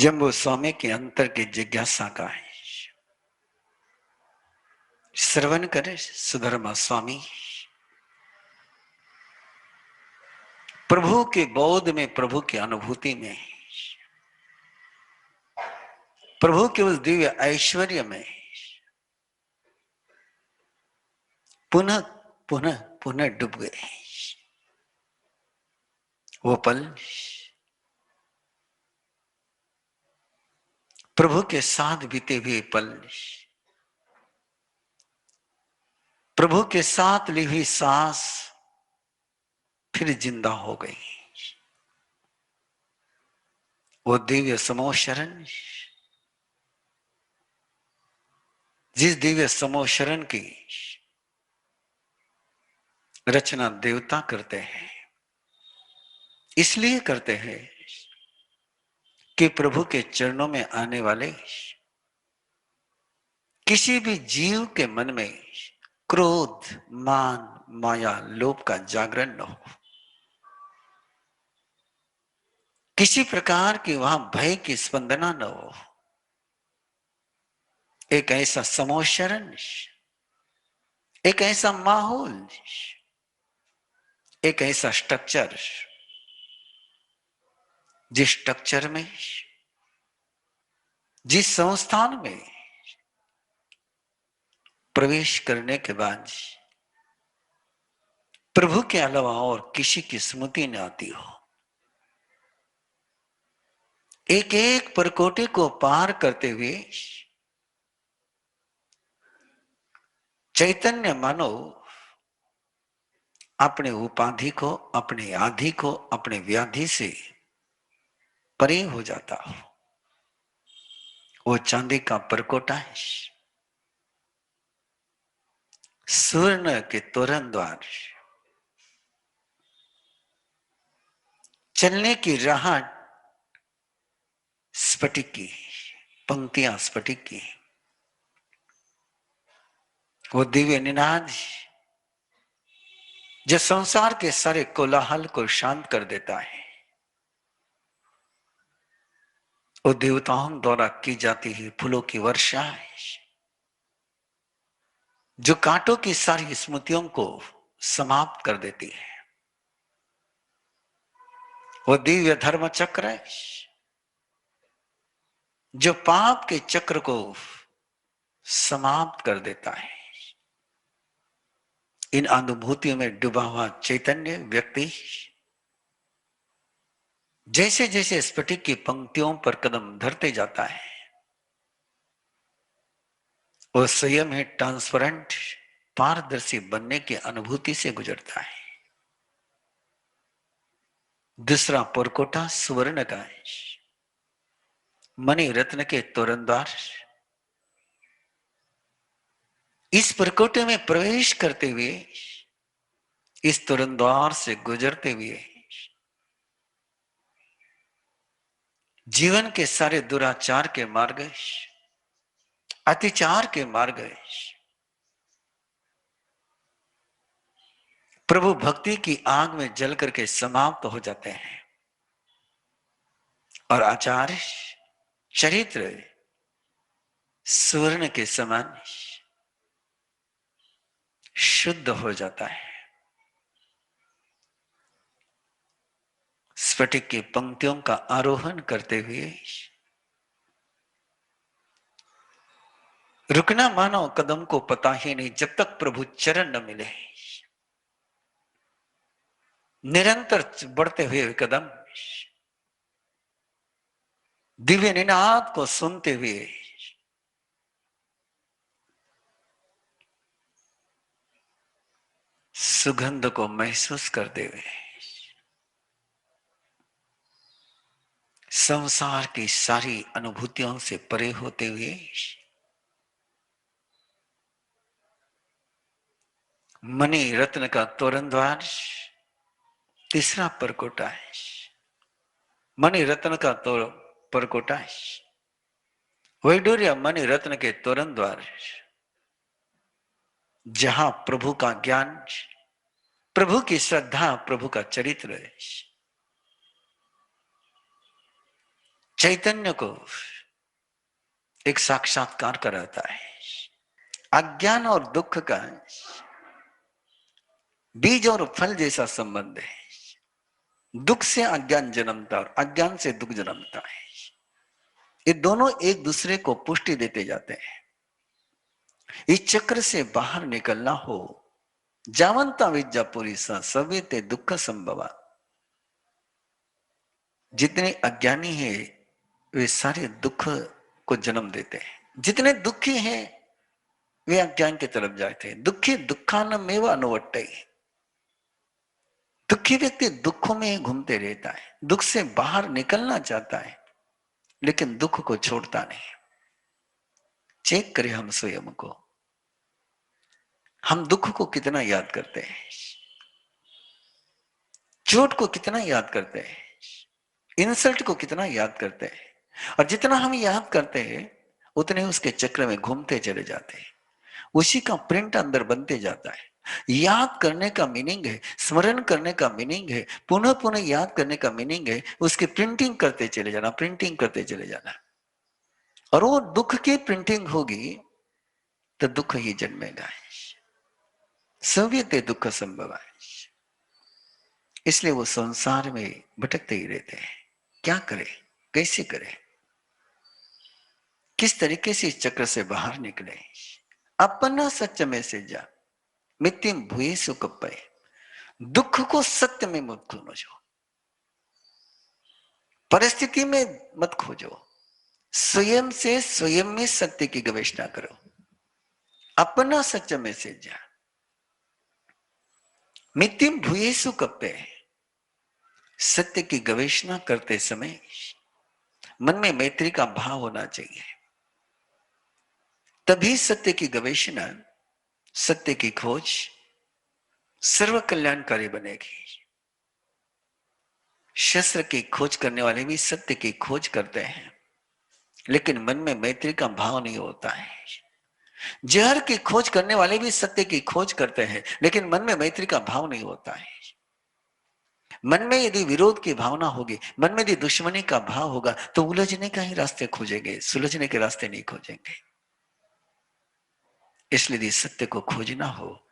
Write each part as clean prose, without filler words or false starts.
जम्बू स्वामी के अंतर की जिज्ञासा का है। श्रवण करे सुधर्मा स्वामी। प्रभु के बोध में, प्रभु की अनुभूति में, प्रभु के उस दिव्य ऐश्वर्य में पुनः पुनः पुनः डूब गए। वो पल प्रभु के साथ बीते हुए पल, प्रभु के साथ ली हुई सांस फिर जिंदा हो गई। वो दिव्य समोशरण, जिस दिव्य समोशरण की रचना देवता करते हैं, इसलिए करते हैं कि प्रभु के चरणों में आने वाले किसी भी जीव के मन में क्रोध, मान, माया, लोभ का जागरण न हो। किसी प्रकार की वहां भय की स्पंदना न हो। एक ऐसा समोशरण, एक ऐसा माहौल, एक ऐसा स्ट्रक्चर, जिस स्ट्रक्चर में, जिस संस्थान में प्रवेश करने के बाद प्रभु के अलावा और किसी की स्मृति न आती हो। एक एक परकोटे को पार करते हुए चैतन्य मानो अपने उपाधि को, अपने आधि को, अपने व्याधि से परे हो जाता हो। वो चांदी का परकोटा है, स्वर्ण के तोरण द्वार, चलने की राह स्फटिक की, पंक्तियां स्फटिक की। वो दिव्य निनाद जो संसार के सारे कोलाहल को शांत कर देता है। वो देवताओं द्वारा की जाती है फूलों की वर्षा है, जो कांटों की सारी स्मृतियों को समाप्त कर देती है। वो दिव्य धर्म चक्र है, जो पाप के चक्र को समाप्त कर देता है। इन अनुभूतियों में डूबा हुआ चैतन्य व्यक्ति जैसे जैसे स्फटिक की पंक्तियों पर कदम धरते जाता है, वो स्वयं ही ट्रांसपेरेंट, पारदर्शी बनने की अनुभूति से गुजरता है। दूसरा परकोटा सुवर्ण का है, मणि रत्न के तोरणद्वार। इस परकोटे में प्रवेश करते हुए, इस तोरणद्वार से गुजरते हुए जीवन के सारे दुराचार के मार्ग, अतिचार के मार्ग प्रभु भक्ति की आग में जल करके समाप्त हो जाते हैं और आचार, चरित्र स्वर्ण के समान शुद्ध हो जाता है। स्फटिक की पंक्तियों का आरोहण करते हुए रुकना मानो कदम को पता ही नहीं, जब तक प्रभु चरण न मिले। निरंतर बढ़ते हुए कदम दिव्य निनाद को सुनते हुए सुगंध को महसूस करते हुए संसार की सारी अनुभूतियों से परे होते हुए मणि रत्न का तोरण द्वार, तीसरा परकोटा है। मणि रत्न का परकोटा है, वैडूर्य मणि रत्न के तोरण द्वार, जहां प्रभु का ज्ञान, प्रभु की श्रद्धा, प्रभु का चरित्र है। चैतन्य को एक साक्षात्कार कराता है। अज्ञान और दुख का बीज और फल जैसा संबंध है। दुख से अज्ञान जन्मता और अज्ञान से दुख जन्मता है। ये दोनों एक दूसरे को पुष्टि देते जाते हैं। इस चक्र से बाहर निकलना हो, जावंता विद्या पुरी सा सवेते दुख संभवा। जितने अज्ञानी हैं वे सारे दुख को जन्म देते हैं। जितने दुखी हैं वे अज्ञान की तरफ जाते हैं। दुखी दुखानमेव अनुवर्तते। दुखी व्यक्ति दुखों में ही घूमते रहता है, दुख से बाहर निकलना चाहता है लेकिन दुख को छोड़ता नहीं। चेक करें हम स्वयं को, हम दुख को कितना याद करते हैं, चोट को कितना याद करते हैं, इंसल्ट को कितना याद करते हैं। और जितना हम याद करते हैं उतने उसके चक्र में घूमते चले जाते हैं। उसी का प्रिंट अंदर बनते जाता है। याद करने का मीनिंग है, स्मरण करने का मीनिंग है, पुनः पुनः याद करने का मीनिंग है उसकी प्रिंटिंग करते चले जाना, प्रिंटिंग करते चले जाना। और वो दुख की प्रिंटिंग होगी तो दुख ही जन्मेगा। सव्यते दुख संभव है। इसलिए वो संसार में भटकते ही रहते हैं। क्या करें, कैसे करें, किस तरीके से इस चक्र से बाहर निकले। अपना सच में से जा मित्यम भूये सुख पाए। दुख को सत्य में मत खोजो, परिस्थिति में मत खोजो, स्वयं से स्वयं में सत्य की गवेषणा करो। अपना सच में से जा मित्यम भूये सुख पाए। सत्य की गवेषणा करते समय मन में मैत्री का भाव होना चाहिए। तभी सत्य की गवेषणा, सत्य की खोज सर्व कल्याणकारी बनेगी। शस्त्र की खोज करने वाले भी सत्य की खोज करते हैं लेकिन मन में मैत्री का भाव नहीं होता है। जहर की खोज करने वाले भी सत्य की खोज करते हैं लेकिन मन में मैत्री का भाव नहीं होता है। मन में यदि विरोध की भावना होगी, मन में यदि दुश्मनी का भाव होगा तो उलझने का ही रास्ते खोजेंगे, सुलझने के रास्ते नहीं खोजेंगे। इसलिए यदि सत्य को खोजना हो,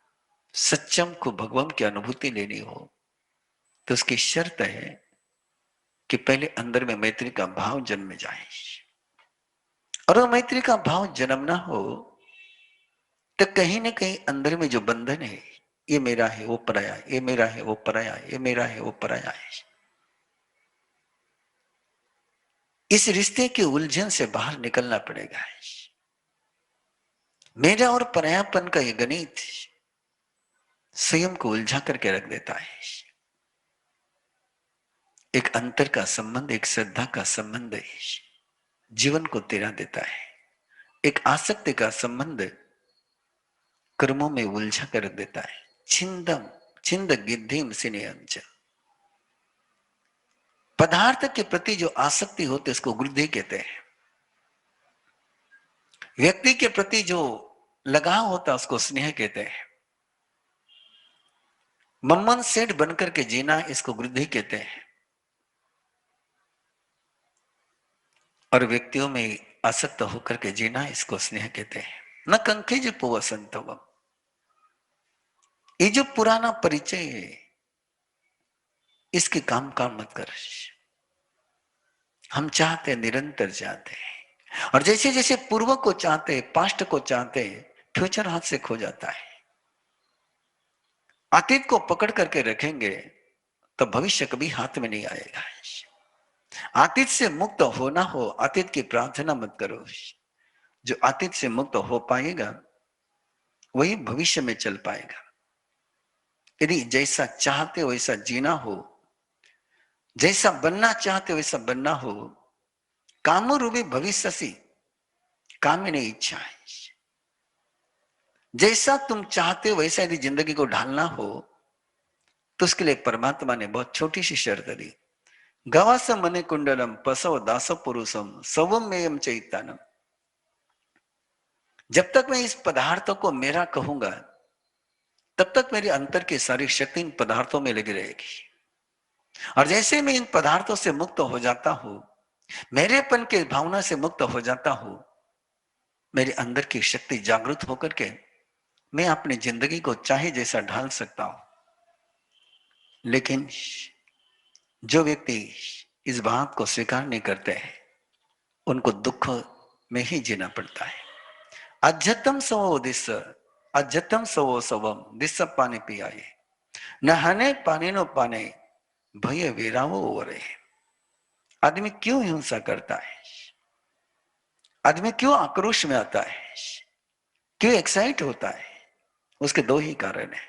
सच्चम को भगवान की अनुभूति लेनी हो तो उसकी शर्त है कि पहले अंदर में मैत्री का भाव जन्म जाए। और वो मैत्री का भाव जन्मना हो तो कहीं ना कहीं अंदर में जो बंधन है, ये मेरा है वो पराया, ये मेरा है वो पराया, ये मेरा है वो पराया है, इस रिश्ते के उलझन से बाहर निकलना पड़ेगा। मेरा और परायापन का ये गणित स्वयं को उलझा करके रख देता है। एक अंतर का संबंध, एक श्रद्धा का संबंध जीवन को तेरा देता है। एक आसक्ति का संबंध कर्मों में उलझा कर रख देता है। छिंदम छिंद गिद्धिम सिनेयंच। पदार्थ के प्रति जो आसक्ति होती है उसको वृद्धि कहते हैं। व्यक्ति के प्रति जो लगाव होता है उसको स्नेह कहते हैं। मम्मन सेठ बनकर के जीना इसको वृद्धि कहते हैं। और व्यक्तियों में आसक्त होकर के जीना इसको स्नेह कहते हैं। न कंखे जो पुवसंतवम, ये जो पुराना परिचय है इसके काम मत कर। हम चाहते, निरंतर चाहते हैं और जैसे जैसे पूर्व को चाहते, पास्ट को चाहते, फ्यूचर हाथ से खो जाता है। अतीत को पकड़ करके रखेंगे तो भविष्य कभी हाथ में नहीं आएगा। अतीत से मुक्त होना हो, अतीत की प्रार्थना मत करो। जो अतीत से मुक्त हो पाएगा वही भविष्य में चल पाएगा। यदि जैसा चाहते हो वैसा जीना हो, जैसा बनना चाहते हो वैसा बनना हो, कामरूपी भविष्य सी कामिनी इच्छा है। जैसा तुम चाहते हो वैसा यदि जिंदगी को ढालना हो तो उसके लिए परमात्मा ने बहुत छोटी सी शर्त दी। गवास मने कुंडलम पसव दास पुरुषम सवम मेयम चैतानम। जब तक मैं इस पदार्थों को मेरा कहूंगा तब तक मेरे अंतर की सारी शक्ति इन पदार्थों में लगी रहेगी। और जैसे मैं इन पदार्थों से मुक्त हो जाता हूं मेरेपन के भावना से मुक्त हो जाता हूं, मेरे अंदर की शक्ति जागृत होकर के मैं अपनी जिंदगी को चाहे जैसा ढाल सकता हूं। लेकिन जो व्यक्ति इस बात को स्वीकार नहीं करते हैं, उनको दुख में ही जीना पड़ता है। अज्जतम सवो दिस, अज्जतम सवो सवम दिस पानी पियाए, नहाने पानी नो पाने भय वेरावो ओरे। आदमी क्यों हिंसा करता है? आदमी क्यों आक्रोश में आता है? क्यों एक्साइट होता है? उसके दो ही कारण है।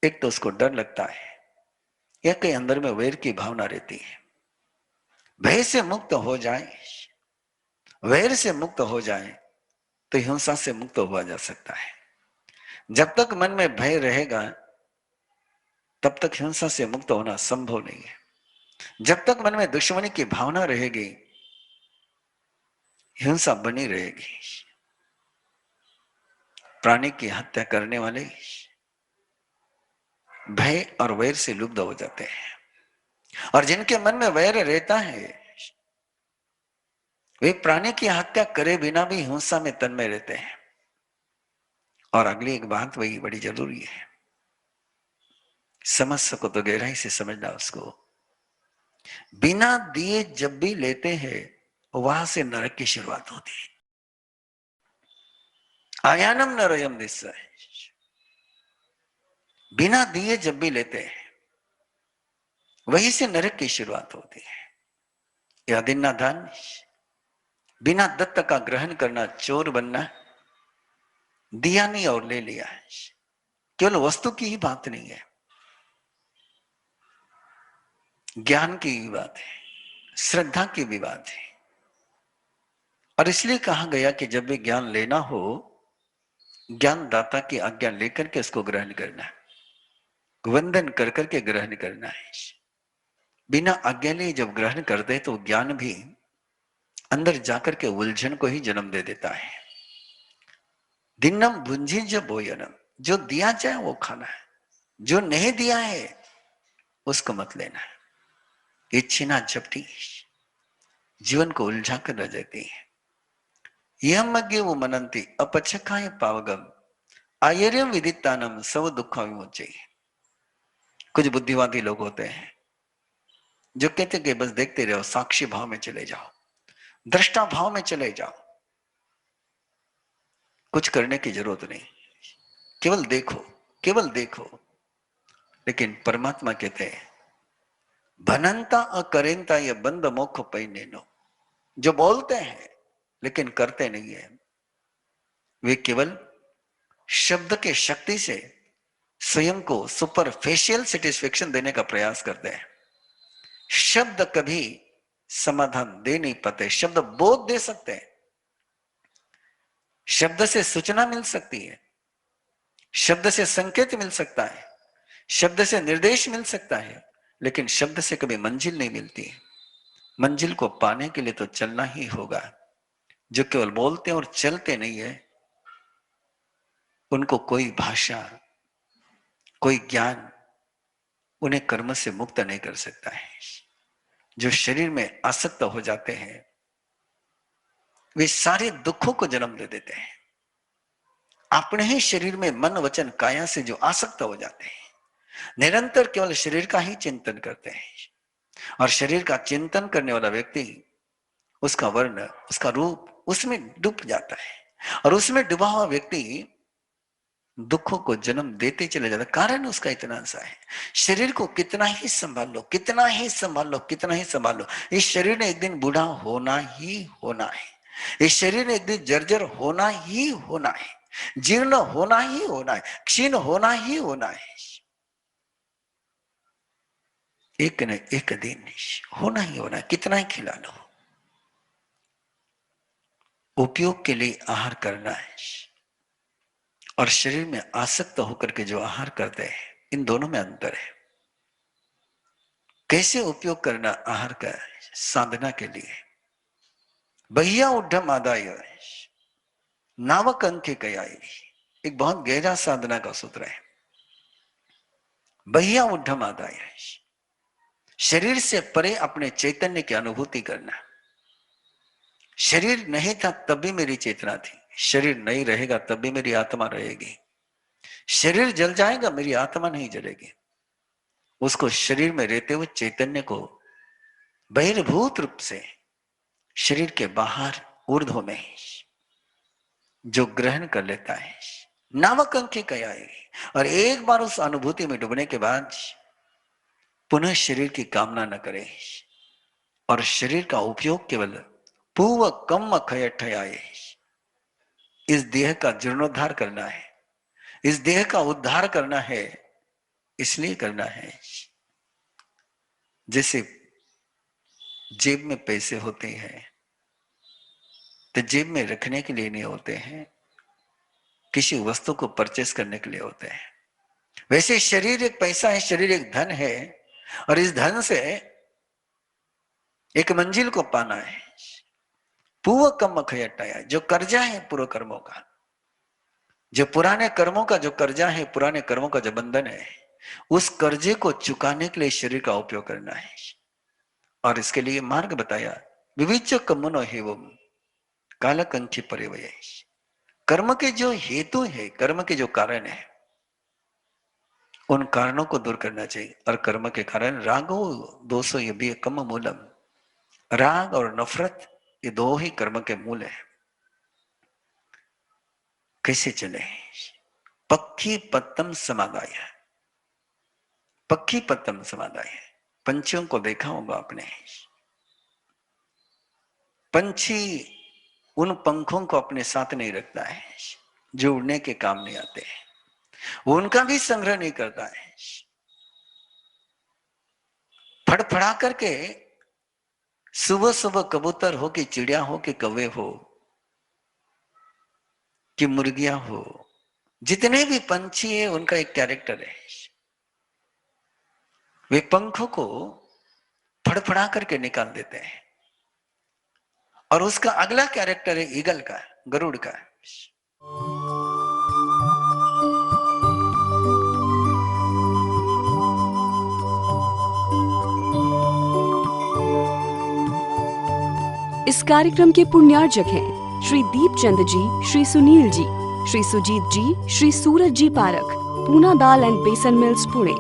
एक तो उसको डर लगता है, या कहीं अंदर में वैर की भावना रहती है। भय से मुक्त हो जाए, वैर से मुक्त हो जाए तो हिंसा से मुक्त हुआ जा सकता है। जब तक मन में भय रहेगा तब तक हिंसा से मुक्त होना संभव नहीं है। जब तक मन में दुश्मनी की भावना रहेगी, हिंसा बनी रहेगी। प्राणी की हत्या करने वाले भय और वैर से लुब्ध हो जाते हैं, और जिनके मन में वैर रहता है वे प्राणी की हत्या करे बिना भी हिंसा में तन्मय रहते हैं। और अगली एक बात वही बड़ी जरूरी है, समझ सको तो गहराई से समझना उसको। बिना दिए जब भी लेते हैं वहां से नरक की शुरुआत होती है। आयानम नरयम दिशा है। बिना दिए जब भी लेते हैं वहीं से नरक की शुरुआत होती है। यह दिन्ना दान, बिना दत्त का ग्रहण करना चोर बनना, दिया नहीं और ले लिया। केवल वस्तु की ही बात नहीं है, ज्ञान की भी बात है, श्रद्धा की भी बात है। और इसलिए कहा गया कि जब भी ज्ञान लेना हो, ज्ञानदाता की आज्ञा लेकर के उसको ग्रहण करना है, वंदन कर करके ग्रहण करना है। बिना आज्ञा लिए जब ग्रहण करते तो ज्ञान भी अंदर जाकर के उलझन को ही जन्म दे देता है। दिनम भुंजी जब बोयनम, जो दिया जाए वो खाना है, जो नहीं दिया है उसको मत लेना है। ये छीना झपटी जीवन को उलझा कर रह जाती है। यम वो मनंती अपचकाय पावगम आयर्यम विदितानम सब दुख विमोचय। कुछ बुद्धिवादी लोग होते हैं जो कहते कि बस देखते रहो, साक्षी भाव में चले जाओ, दृष्टा भाव में चले जाओ, कुछ करने की जरूरत नहीं, केवल देखो, केवल देखो। लेकिन परमात्मा कहते हैं भनंता अकरेंता ये बंद मोख पैनेनो, जो बोलते हैं लेकिन करते नहीं है, वे केवल शब्द के शक्ति से स्वयं को सुपरफिशियल सेटिस्फेक्शन देने का प्रयास करते हैं। शब्द कभी समाधान दे नहीं पाते। शब्द बोध दे सकते हैं, शब्द से सूचना मिल सकती है, शब्द से संकेत मिल सकता है, शब्द से निर्देश मिल सकता है, लेकिन शब्द से कभी मंजिल नहीं मिलती। मंजिल को पाने के लिए तो चलना ही होगा। जो केवल बोलते और चलते नहीं है, उनको कोई भाषा, कोई ज्ञान उन्हें कर्म से मुक्त नहीं कर सकता है। जो शरीर में आसक्त हो जाते हैं वे सारे दुखों को जन्म दे देते हैं। अपने ही शरीर में मन वचन काया से जो आसक्त हो जाते हैं, निरंतर केवल शरीर का ही चिंतन करते हैं, और शरीर का चिंतन करने वाला व्यक्ति, उसका वर्ण, उसका रूप उसमें डूब जाता है, और उसमें डूबा हुआ व्यक्ति दुखों को जन्म देते चले जाता है। कारण उसका इतना सा है, शरीर को कितना ही संभाल लो, कितना ही संभाल लो, कितना ही संभाल लो, इस शरीर ने एक दिन बूढ़ा होना ही होना है। इस शरीर ने एक दिन जर्जर होना ही होना है, जीर्ण होना ही होना है, क्षीण होना ही होना है। एक न एक दिन होना ही होना है, कितना ही खिला लो। उपयोग के लिए आहार करना है और शरीर में आसक्त होकर के जो आहार करते हैं, इन दोनों में अंतर है। कैसे उपयोग करना आहार का? साधना के लिए भैया उड्ढम आदाय नावक अंक कयाई, एक बहुत गहरा साधना का सूत्र है। भैया उड्ढम आदाय, शरीर से परे अपने चैतन्य की अनुभूति करना। शरीर नहीं था तब भी मेरी चेतना थी, शरीर नहीं रहेगा तब भी मेरी आत्मा रहेगी। शरीर जल जाएगा, मेरी आत्मा नहीं जलेगी। उसको शरीर में रहते हुए चैतन्य को बहिर्भूत रूप से शरीर के बाहर ऊर्ध्व में जो ग्रहण कर लेता है, नावक अंकी कयाएगी। और एक बार उस अनुभूति में डूबने के बाद पुनः शरीर की कामना न करे और शरीर का उपयोग केवल पूर्व कम खयाए, इस देह का जीर्णोद्धार करना है, इस देह का उद्धार करना है। इसलिए करना है जैसे जेब में पैसे होते हैं तो जेब में रखने के लिए नहीं होते हैं, किसी वस्तु को परचेस करने के लिए होते हैं। वैसे शरीर एक पैसा है, शरीर एक धन है, और इस धन से एक मंजिल को पाना है। पूर्व कर्म खयटाया, जो कर्जा है पूर्व कर्मों का, जो पुराने कर्मों का जो कर्जा है, पुराने कर्मों का जो बंधन है, उस कर्जे को चुकाने के लिए शरीर का उपयोग करना है। और इसके लिए मार्ग बताया, विविच्य कमुनो हेवम कालकंठी परिवय। कर्म के जो हेतु है, कर्म के जो कारण है, उन कारणों को दूर करना चाहिए। और कर्म के कारण रागो दोषो ये भी कम मूलम, राग और नफरत ये दो ही कर्म के मूल है। कैसे चले? पक्षी पत्तम समादाय, पक्षी पत्तम समादाय, पंछियों को देखा होगा आपने, पंछी उन पंखों को अपने साथ नहीं रखता है जो उड़ने के काम नहीं आते हैं, वो उनका भी संग्रह नहीं करता है। फड़फड़ा करके सुबह सुबह कबूतर हो कि चिड़िया हो कि कौवे हो कि मुर्गियां हो, जितने भी पंछी है उनका एक कैरेक्टर है। वे पंखों को फड़फड़ा करके निकाल देते हैं और उसका अगला कैरेक्टर है ईगल का, गरुड़ का। इस कार्यक्रम के पुण्यार्जक हैं श्री दीपचंद जी, श्री सुनील जी, श्री सुजीत जी, श्री सूरज जी पारख, पूना दाल एंड बेसन मिल्स पुणे।